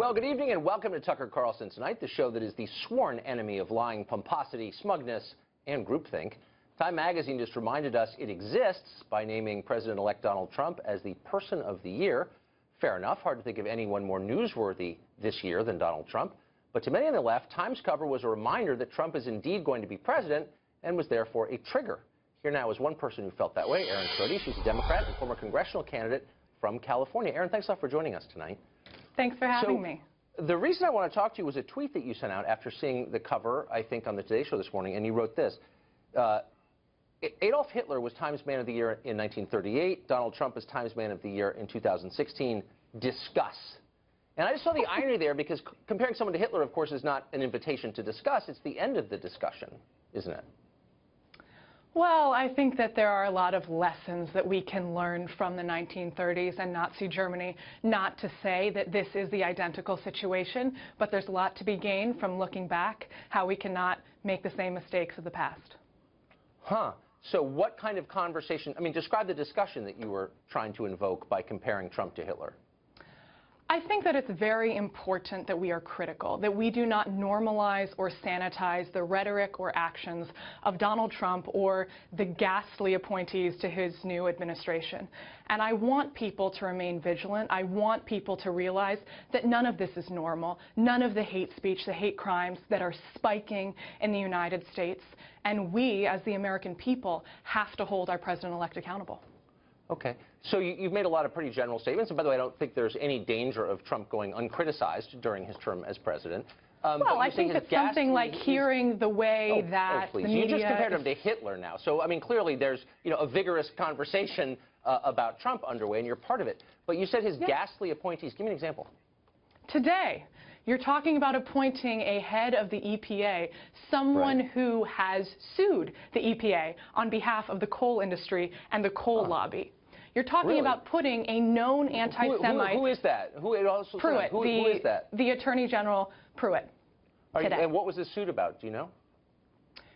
Well, good evening and welcome to Tucker Carlson Tonight, the show that is the sworn enemy of lying, pomposity, smugness, and groupthink. Time magazine just reminded us it exists by naming President-elect Donald Trump as the Person of the Year. Fair enough, hard to think of anyone more newsworthy this year than Donald Trump. But to many on the left, Time's cover was a reminder that Trump is indeed going to be president and was therefore a trigger. Here now is one person who felt that way, Erin Schrode. She's a Democrat and former congressional candidate from California. Erin, thanks a lot for joining us tonight. Thanks for having me. The reason I want to talk to you was a tweet that you sent out after seeing the cover, I think, on the Today Show this morning, and you wrote this. Adolf Hitler was Times Man of the Year in 1938. Donald Trump is Times Man of the Year in 2016. Discuss. And I just saw the irony there because comparing someone to Hitler, of course, is not an invitation to discuss. It's the end of the discussion, isn't it? Well, I think that there are a lot of lessons that we can learn from the 1930s and Nazi Germany. Not to say that this is the identical situation, but there's a lot to be gained from looking back, how we cannot make the same mistakes of the past. Huh. So what kind of conversation, I mean, describe the discussion that you were trying to invoke by comparing Trump to Hitler. I think that it's very important that we are critical, that we do not normalize or sanitize the rhetoric or actions of Donald Trump or the ghastly appointees to his new administration. And I want people to remain vigilant. I want people to realize that none of this is normal, none of the hate speech, the hate crimes that are spiking in the United States. And we, as the American people, have to hold our president-elect accountable. Okay. So you've made a lot of pretty general statements. And by the way, I don't think there's any danger of Trump going uncriticized during his term as president. Well, I think it's something like hearing the way that the media... You just compared him to Hitler now. So, I mean, clearly there's, a vigorous conversation about Trump underway, and you're part of it. But you said his ghastly appointees. Give me an example. Today, you're talking about appointing a head of the EPA, someone who has sued the EPA on behalf of the coal industry and the coal lobby. You're talking about putting a known anti-Semite... Who is that? PRUITT. Who is that? The Attorney General PRUITT. And what was this suit about? Do you know?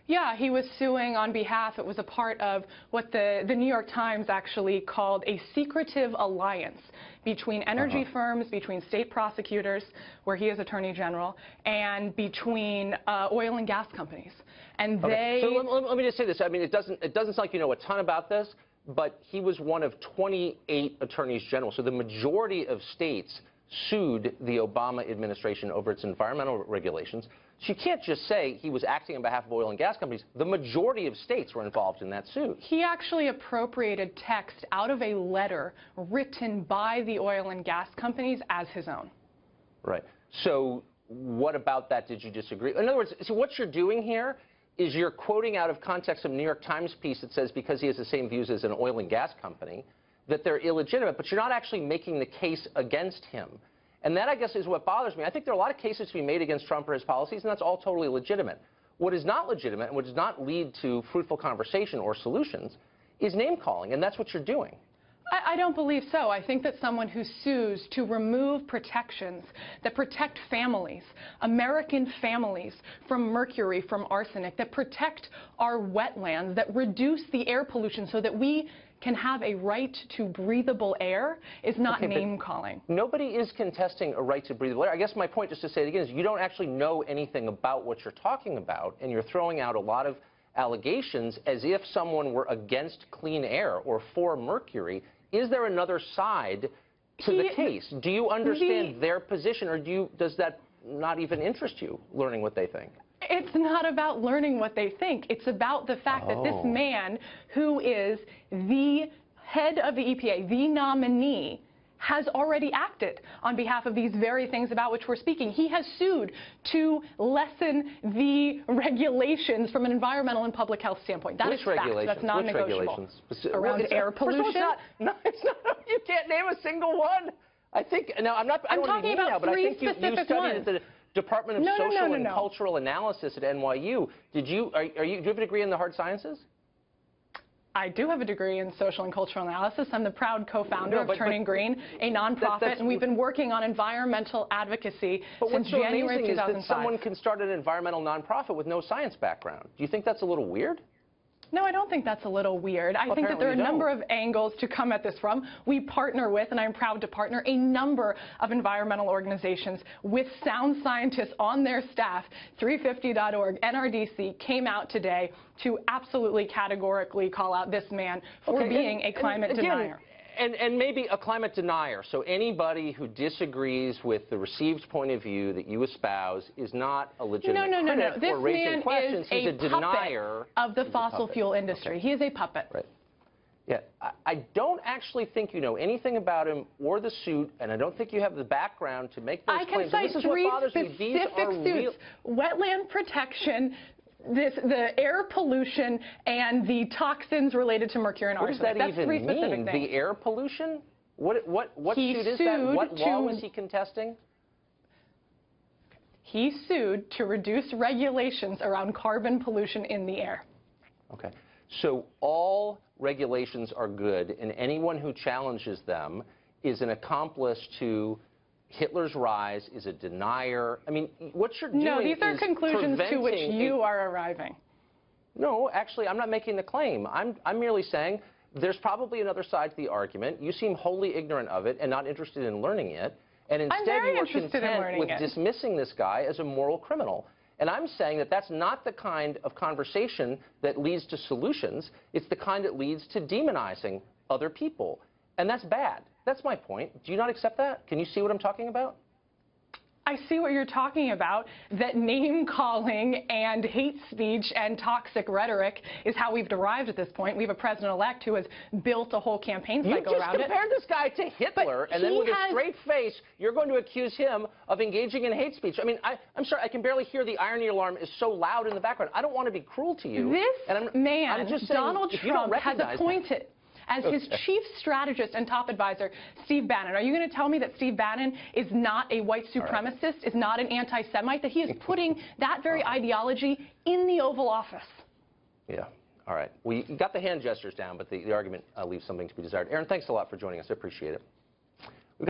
Yeah, he was suing on behalf, it was a part of what the New York Times actually called a secretive alliance between energy firms, between state prosecutors, where he is Attorney General, and between oil and gas companies. And they... So let me just say this. I mean, it doesn't sound like you know a ton about this, but he was one of 28 attorneys general. So the majority of states sued the Obama administration over its environmental regulations. So you can't just say he was acting on behalf of oil and gas companies. The majority of states were involved in that suit. He actually appropriated text out of a letter written by the oil and gas companies as his own. Right. So what about that did you disagree? In other words, so what you're doing here is you're quoting out of context some New York Times piece that says because he has the same views as an oil and gas company, that they're illegitimate, but you're not actually making the case against him. And that, I guess, is what bothers me. I think there are a lot of cases to be made against Trump or his policies, and that's all totally legitimate. What is not legitimate and what does not lead to fruitful conversation or solutions is name-calling, and that's what you're doing. I don't believe so. I think that someone who sues to remove protections that protect families, American families, from mercury, from arsenic, that protect our wetlands, that reduce the air pollution so that we can have a right to breathable air is not name-calling. Nobody is contesting a right to breathable air. I guess my point, just to say it again, is you don't actually know anything about what you're talking about, and you're throwing out a lot of allegations as if someone were against clean air or for mercury. Is there another side to the case? Do you understand their position, or does that not even interest you, learning what they think? It's not about learning what they think. It's about the fact that this man, who is the head of the EPA, the nominee, has already acted on behalf of these very things about which we're speaking. He has sued to lessen the regulations from an environmental and public health standpoint. That is fact. That's non-negotiable. Around air pollution? It's not, you can't name a single one. I think, now I'm don't want to be mean now, but I think you studied at the Department of Social and Cultural Analysis at NYU. Do you have a degree in the hard sciences? I do have a degree in social and cultural analysis. I'm the proud co-founder of Turning Green, a nonprofit, and we've been working on environmental advocacy since January 2005. Is that someone can start an environmental nonprofit with no science background. Do you think that's a little weird? No, I don't think that's a little weird. I think that there are a number of angles to come at this from. We partner with, and I'm proud to partner, a number of environmental organizations with sound scientists on their staff. 350.org, NRDC came out today to absolutely categorically call out this man for being a climate denier. And maybe a climate denier. So anybody who disagrees with the received point of view that you espouse is not a legitimate critic This or raising man questions. is He's a denier of the fossil fuel industry. He is a puppet. Right. Yeah. I don't actually think you know anything about him or the suit, and I don't think you have the background to make those claims. I can cite 3 specific suits: wetland protection, the air pollution, and the toxins related to mercury and arsenic. What does that even mean? The air pollution? What suit is that? What law was he contesting? He sued to reduce regulations around carbon pollution in the air. Okay. So all regulations are good, and anyone who challenges them is an accomplice to Hitler's rise, is a denier. I mean, what you're doing No, these are conclusions to which you are arriving. No, actually, I'm not making the claim. I'm merely saying there's probably another side to the argument. You seem wholly ignorant of it and not interested in learning it. And instead, you are content with dismissing this guy as a moral criminal. And I'm saying that that's not the kind of conversation that leads to solutions. It's the kind that leads to demonizing other people. And that's bad. That's my point. Do you not accept that? Can you see what I'm talking about? I see what you're talking about, that name-calling and hate speech and toxic rhetoric is how we've derived at this point. We have a president-elect who has built a whole campaign cycle around it. You just compared this guy to Hitler, and then with a straight face, you're going to accuse him of engaging in hate speech. I mean, I'm sorry, I can barely hear the irony alarm is so loud in the background. I don't want to be cruel to you. This man, Donald Trump, has appointed as his chief strategist and top advisor, Steve Bannon. Are you going to tell me that Steve Bannon is not a white supremacist, is not an anti-Semite, that he is putting that very ideology in the Oval Office? Yeah. All right. We got the hand gestures down, but the argument leaves something to be desired. Erin, thanks a lot for joining us. I appreciate it.